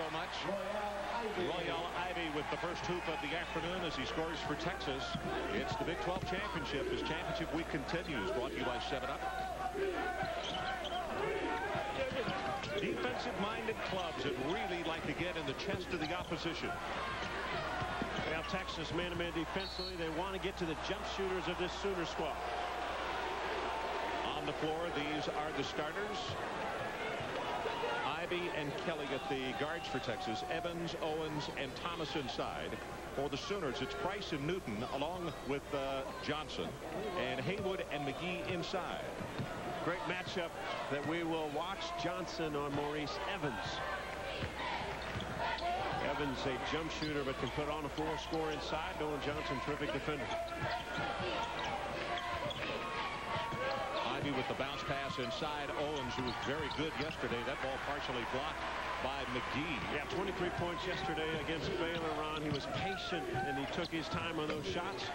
so much. Royal Ivy with the first hoop of the afternoon as he scores for Texas. It's the Big 12 championship as championship week continues. Brought to you by 7-Up. Defensive-minded clubs that really like to get in the chest of the opposition. Well, Texas man-to-man defensively, they want to get to the jump shooters of this Sooner squad. On the floor, these are the starters. Ivy and Kelly at the guards for Texas. Evans, Owens, and Thomas inside. For the Sooners, it's Price and Newton along with Johnson. And Haywood and McGee inside. Great matchup that we will watch. Johnson on Maurice Evans. Evans a jump shooter but can put on a floor score inside. Nolan Johnson, terrific defender. Ivy with the bounce pass inside. Owens, who was very good yesterday. That ball partially blocked by McGee. Yeah, 23 points yesterday against Baylor, Ron. He was patient and he took his time on those shots.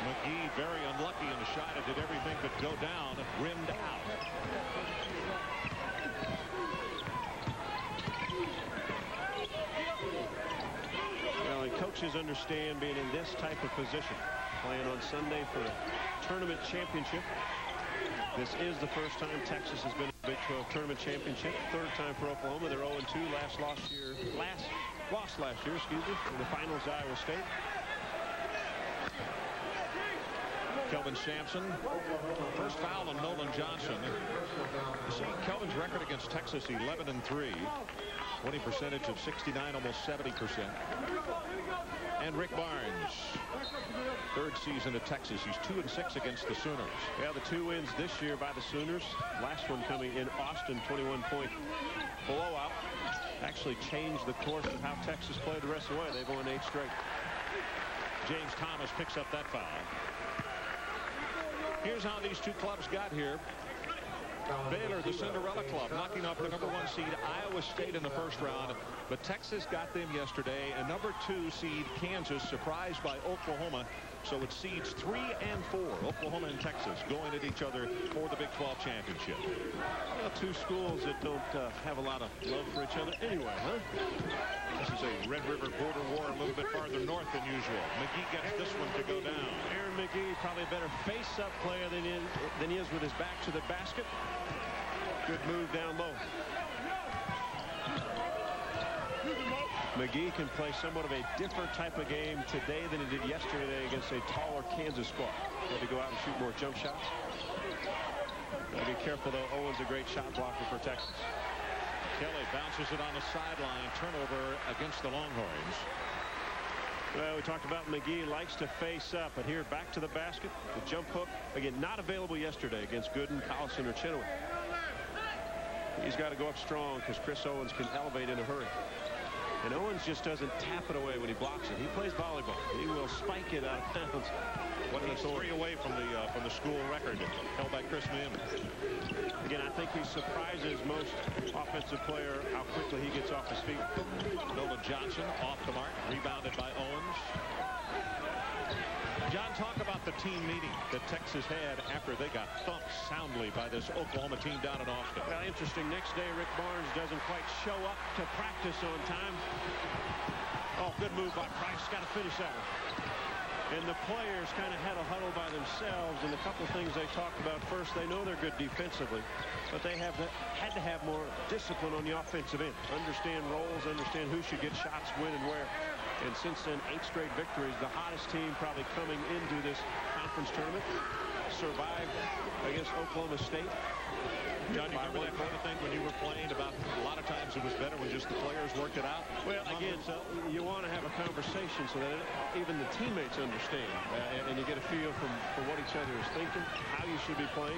McGee very unlucky in the shot. It did everything but go down, rimmed out. Well, and coaches understand being in this type of position. Playing on Sunday for a tournament championship. This is the first time Texas has been in the Big 12 tournament championship. Third time for Oklahoma. They're 0-2. Lost last year, excuse me, in the finals at Iowa State. Kelvin Sampson. First foul on Nolan Johnson. You see Kelvin's record against Texas, 11-3. Winning percentage of 69, almost 70%. And Rick Barnes, third season at Texas. He's 2-6 against the Sooners. Yeah, the 2 wins this year by the Sooners. Last one coming in Austin, 21-point blowout. Actually changed the course of how Texas played the rest of the way. They've won 8 straight. James Thomas picks up that foul. Here's how these two clubs got here. Baylor, the Cinderella club, knocking off the #1 seed Iowa State in the first round. But Texas got them yesterday. And #2 seed Kansas surprised by Oklahoma. So it's seeds 3 and 4, Oklahoma and Texas, going at each other for the Big 12 championship. Well, 2 schools that don't have a lot of love for each other anyway, huh? This is a Red River border war a little bit farther north than usual. McGee gets this one to go down. Aaron McGee, probably a better face-up player than he is with his back to the basket. Good move down low. McGee can play somewhat of a different type of game today than he did yesterday against a taller Kansas squad. Had to go out and shoot more jump shots. Gotta be careful, though. Owens a great shot blocker for Texas. Kelly bounces it on the sideline. Turnover against the Longhorns. Well, we talked about McGee likes to face up, but here back to the basket. The jump hook, again, not available yesterday against Gooden, Collison, or Chenoweth. He's got to go up strong because Chris Owens can elevate in a hurry. And Owens just doesn't tap it away when he blocks it. He plays volleyball. He will spike it out of bounds. He's 3 away from the school record held by Chris Mims. Again, I think he surprises most offensive player how quickly he gets off his feet. Nolan Johnson off the mark, rebounded by Owens. John, talk about the team meeting that Texas had after they got thumped soundly by this Oklahoma team down in Austin. Well, interesting. Next day, Rick Barnes doesn't quite show up to practice on time. Oh, good move by Price. Got to finish that one. And the players kind of had a huddle by themselves, and a couple things they talked about. First, they know they're good defensively, but they had to have more discipline on the offensive end. Understand roles, understand who should get shots, when, and where. And since then, 8 straight victories. The hottest team probably coming into this conference tournament. Survived against Oklahoma State. John, you remember that kind of thing when you were playing about a lot of times it was better when just the players worked it out? Well, again, so you want to have a conversation so that even the teammates understand. And you get a feel for what each other is thinking, how you should be playing.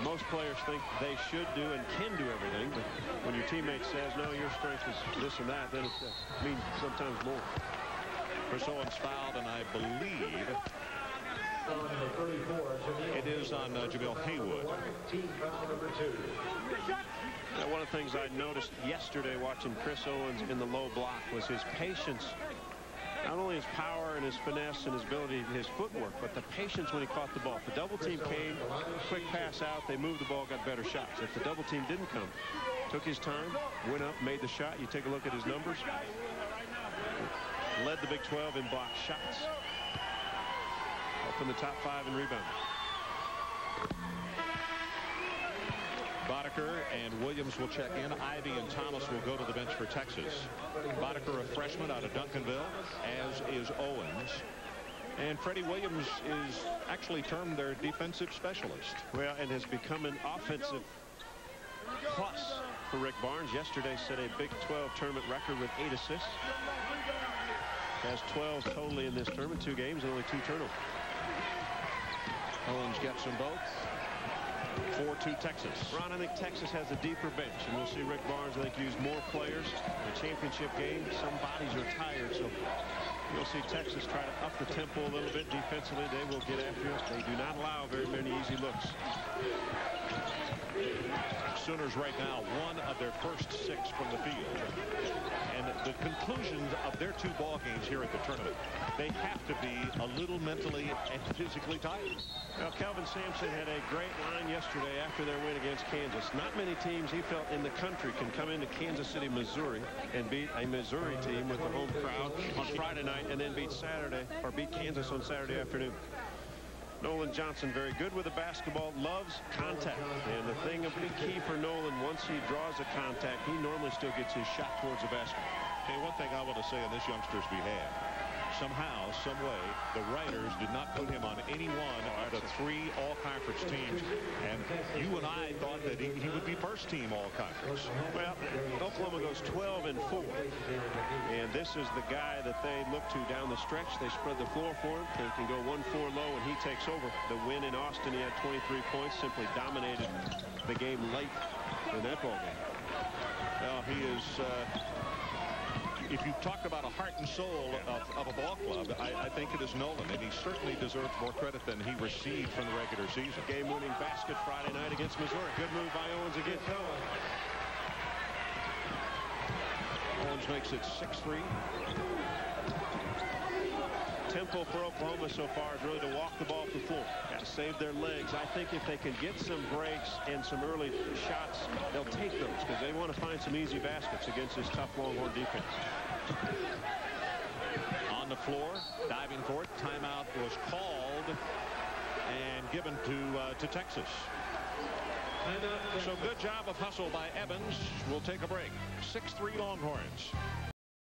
Most players think they should do and can do everything, but when your teammate says, no, your strength is this and that, then it means sometimes more. Chris Owens fouled, and I believe it is on Jamil Haywood. Now, one of the things I noticed yesterday watching Chris Owens in the low block was his patience. Not only his power and his finesse and his ability, his footwork, but the patience when he caught the ball. If the double team came, quick pass out, they moved the ball, got better shots. If the double team didn't come, Took his time, went up, made the shot. You take a look at his numbers. Led the Big 12 in block shots. Up in the top 5 in rebounding. Boddicker and Williams will check in. Ivy and Thomas will go to the bench for Texas. Boddicker, a freshman out of Duncanville, as is Owens. And Freddie Williams is actually termed their defensive specialist. Well, and has become an offensive plus for Rick Barnes. Yesterday set a Big 12 tournament record with 8 assists. Has 12 totally in this tournament, 2 games and only 2 turnovers. Owens gets them both. 4-2 Texas. Ron, I think Texas has a deeper bench, and we'll see Rick Barnes, I think, use more players. The championship game, some bodies are tired, so you'll see Texas try to up the tempo a little bit defensively. They will get after it. They do not allow very many easy looks. Sooners right now 1 of their first 6 from the field. And the conclusions of their 2 ball games here at the tournament, they have to be a little mentally and physically tired. Well, Kelvin Sampson had a great line yesterday after their win against Kansas. Not many teams he felt in the country can come into Kansas City, Missouri, and beat a Missouri team with the home crowd on Friday night, and then beat Kansas on Saturday afternoon. Nolan Johnson very good with the basketball, loves contact, and the thing of the key for Nolan, once he draws a contact, he normally still gets his shot towards the basket. Okay, one thing I want to say on this youngster's behalf, somehow, some way, the writers did not put him on any one of the 3 all-conference teams, and you and I thought that he would be first team all-conference. Well, Oklahoma goes 12-4, and this is the guy that they look to down the stretch. They spread the floor for him. They can go 1-4 low, and he takes over. The win in Austin, he had 23 points, simply dominated the game late in that ball game. Well, he is... if you talk about a heart and soul of a ball club, I think it is Nolan, and he certainly deserves more credit than he received from the regular season. Game-winning basket Friday night against Missouri. Good move by Owens again. Owens makes it 6-3. Tempo for Oklahoma so far is really to walk the ball up the floor. Got to save their legs. I think if they can get some breaks and some early shots, they'll take those because they want to find some easy baskets against this tough Longhorn defense. On the floor, diving for it. Timeout was called and given to Texas. So good job of hustle by Evans. We'll take a break. 6-3 Longhorns.